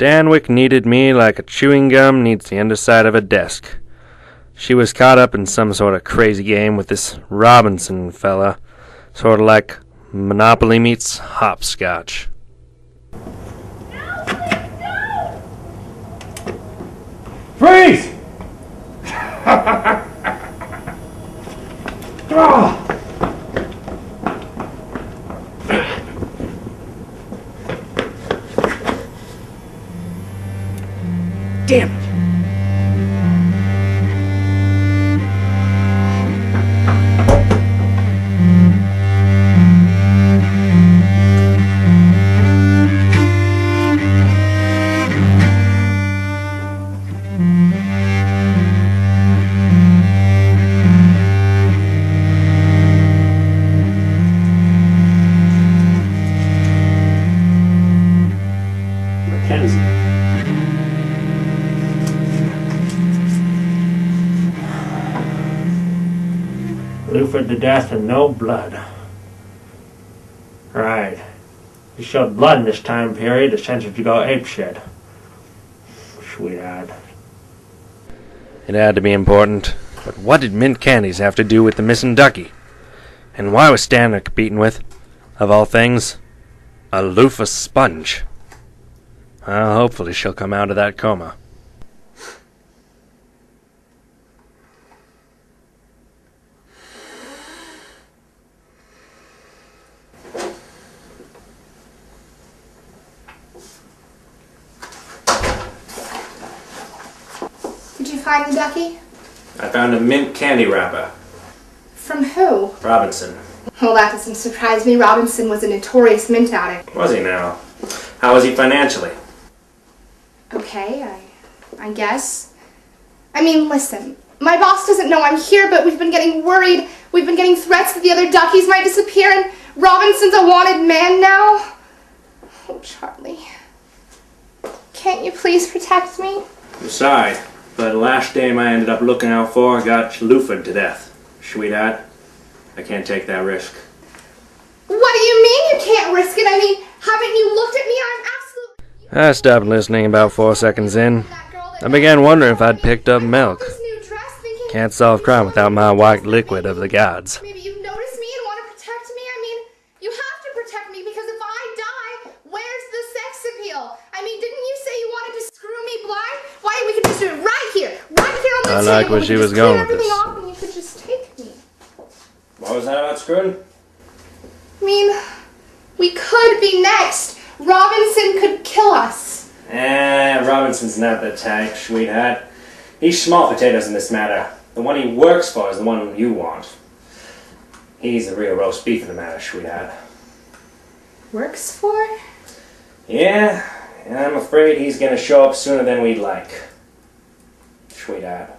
Stanwyck needed me like a chewing gum needs the underside of a desk. She was caught up in some sort of crazy game with this Robinson fella, sort of like Monopoly meets hopscotch. Freeze! Damn it! Luford to death and no blood. Right. You showed blood in this time period, the sense that you go apeshit. Sweetheart. It had to be important, but what did mint candies have to do with the missing ducky? And why was Stanwyck competing with, of all things, a loofah sponge? Well, hopefully she'll come out of that coma. Did you find the ducky? I found a mint candy wrapper. From who? Robinson. Well, that doesn't surprise me. Robinson was a notorious mint addict. Was he now? How was he financially? Okay, I guess. I mean, listen. My boss doesn't know I'm here, but we've been getting worried. We've been getting threats that the other duckies might disappear, and Robinson's a wanted man now. Oh, Charlie. Can't you please protect me? I'm sorry, but the last dame I ended up looking out for got loofed to death. Sweetheart, I can't take that risk. What do you mean you can't risk it? I mean, haven't you looked at me? I'm absolutely... I stopped listening about 4 seconds in. I began wondering if I'd picked up milk. Can't solve crime without my white liquid of the gods. Maybe you've noticed me and want to protect me. I mean, you have to protect me because if I die, where's the sex appeal? I mean, didn't you say you wanted to screw me blind? Why, we could just do it right here on the table. I like where she was going with this. Off and you could just take me. What was that about screwing? I mean, we could be next. Robinson could kill us. Robinson's not the type, sweetheart. He's small potatoes in this matter. The one he works for is the one you want. He's the real roast beef in the matter, sweetheart. Works for? Yeah, and I'm afraid he's gonna show up sooner than we'd like. Sweetheart.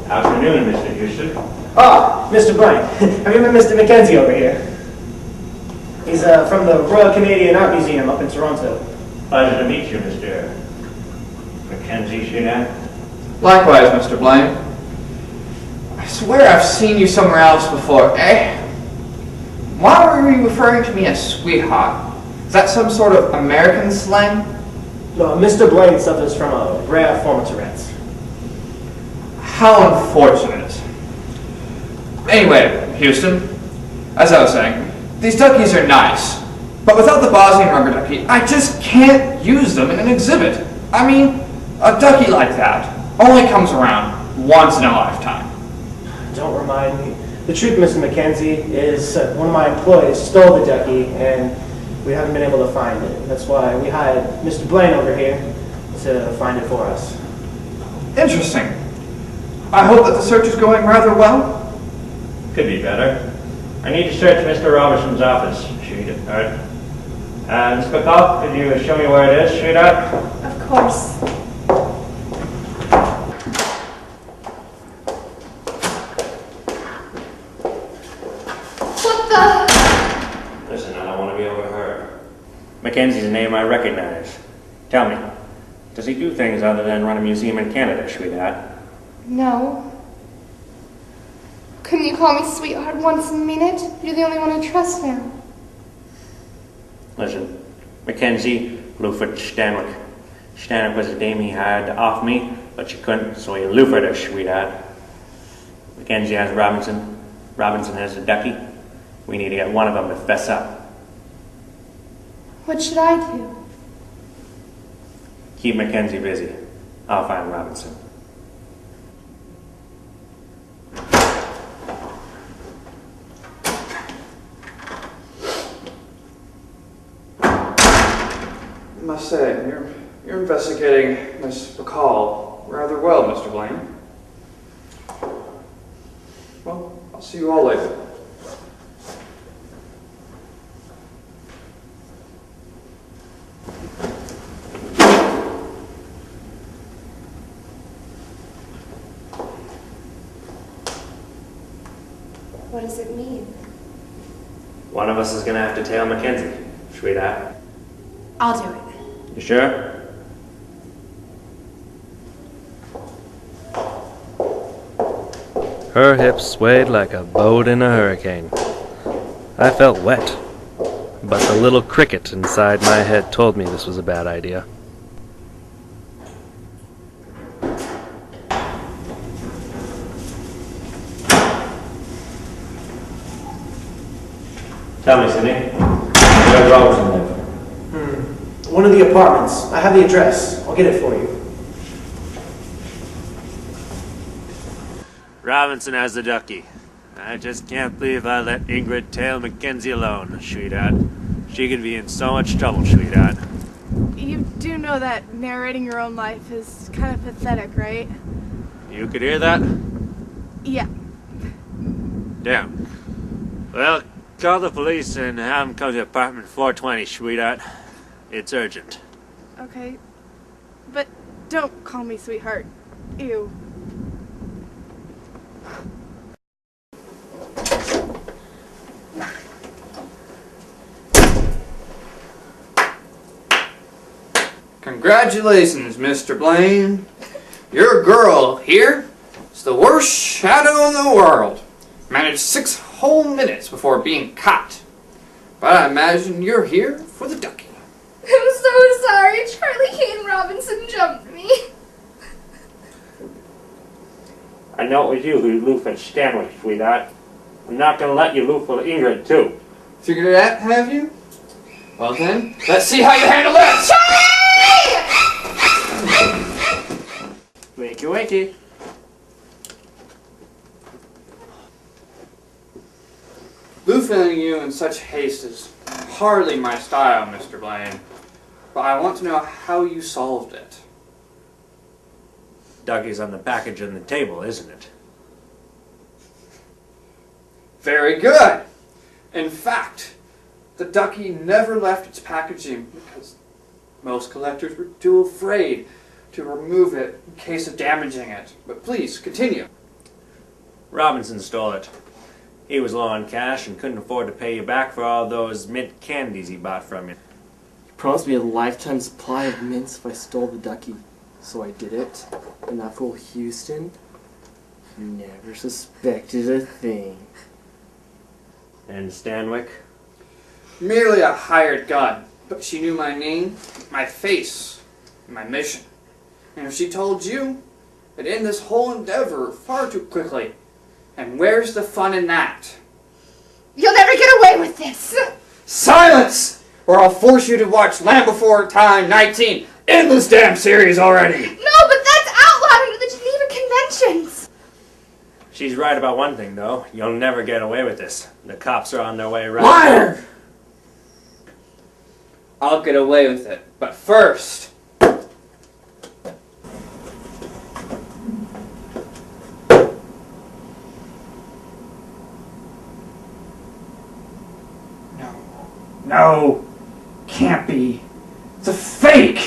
Afternoon, Mr. Houston. Ah, Mr. Blank. Have you met Mr. Mackenzie over here? He's from the Royal Canadian Art Museum up in Toronto. Pleasure to meet you, Mr. Mackenzie, sweetheart. Likewise, Mr. Blaine. I swear I've seen you somewhere else before, eh? Why were you referring to me as sweetheart? Is that some sort of American slang? No, Mr. Blaine suffers from a rare form of Tourette's. How unfortunate. Anyway, Houston, as I was saying, these duckies are nice, but without the Bosnian Rubber Ducky, I just can't use them in an exhibit. I mean, a ducky like that only comes around once in a lifetime. Don't remind me. The truth, Mr. Mackenzie, is one of my employees stole the ducky, and we haven't been able to find it. That's why we hired Mr. Blaine over here to find it for us. Interesting. I hope that the search is going rather well. Could be better. I need to search Mr. Robertson's office, sweetheart. Miss McCall, could you show me where it is, sweetheart? Of course. What the? Listen, I don't want to be overheard. Mackenzie's a name I recognize. Tell me, does he do things other than run a museum in Canada, sweetheart? No. Couldn't you call me sweetheart once a minute? You're the only one I trust now. Listen, Mackenzie, Luford, Stanwick. Stanwick was a dame he had off me, but she couldn't, so he Luford her, sweetheart. Mackenzie has Robinson. Robinson has a ducky. We need to get one of them to fess up. What should I do? Keep Mackenzie busy. I'll find Robinson. I must say, you're investigating Miss McCall rather well, Mr. Blaine. Well, I'll see you all later. What does it mean? One of us is gonna have to tail Mackenzie, sweetheart. I'll do it. You sure? Her hips swayed like a boat in a hurricane. I felt wet, but the little cricket inside my head told me this was a bad idea. Tell me, Sidney. Where does Robinson live? One of the apartments. I have the address. I'll get it for you. Robinson has the ducky. I just can't believe I let Ingrid tail Mackenzie alone, sweetheart. She could be in so much trouble, sweetheart. You do know that narrating your own life is kind of pathetic, right? You could hear that? Yeah. Damn. Well, call the police and have them come to apartment 420, sweetheart. It's urgent. Okay. But don't call me sweetheart. Ew. Congratulations, Mr. Blaine. Your girl here is the worst shadow in the world. Managed 6 whole minutes before being caught. But I imagine you're here for the ducky. I'm so sorry. Charlie Kane Robinson jumped me. I know it was you who loofed Stanwick, sweetheart. I'm not gonna let you loof with Ingrid, too. Figured it out, have you? Well then, let's see how you handle this! Wakey, wakey. Loofing you in such haste is hardly my style, Mr. Blaine. But I want to know how you solved it. Ducky's on the package on the table, isn't it? Very good! In fact, the ducky never left its packaging because most collectors were too afraid to remove it in case of damaging it. But please, continue. Robinson stole it. He was low on cash and couldn't afford to pay you back for all those mint candies he bought from you. He promised me a lifetime supply of mints if I stole the ducky. So I did it, and that fool Houston never suspected a thing. And Stanwick? Merely a hired gun, but she knew my name, my face, and my mission. And if she told you, it'd end this whole endeavor far too quickly. And where's the fun in that? You'll never get away with this. Silence! Or I'll force you to watch Land Before Time 19. End this damn series already! No, but that's outlawed under the Geneva Conventions. She's right about one thing, though. You'll never get away with this. The cops are on their way right Liar! I'll get away with it, but first... No. No. Can't be. It's a fake!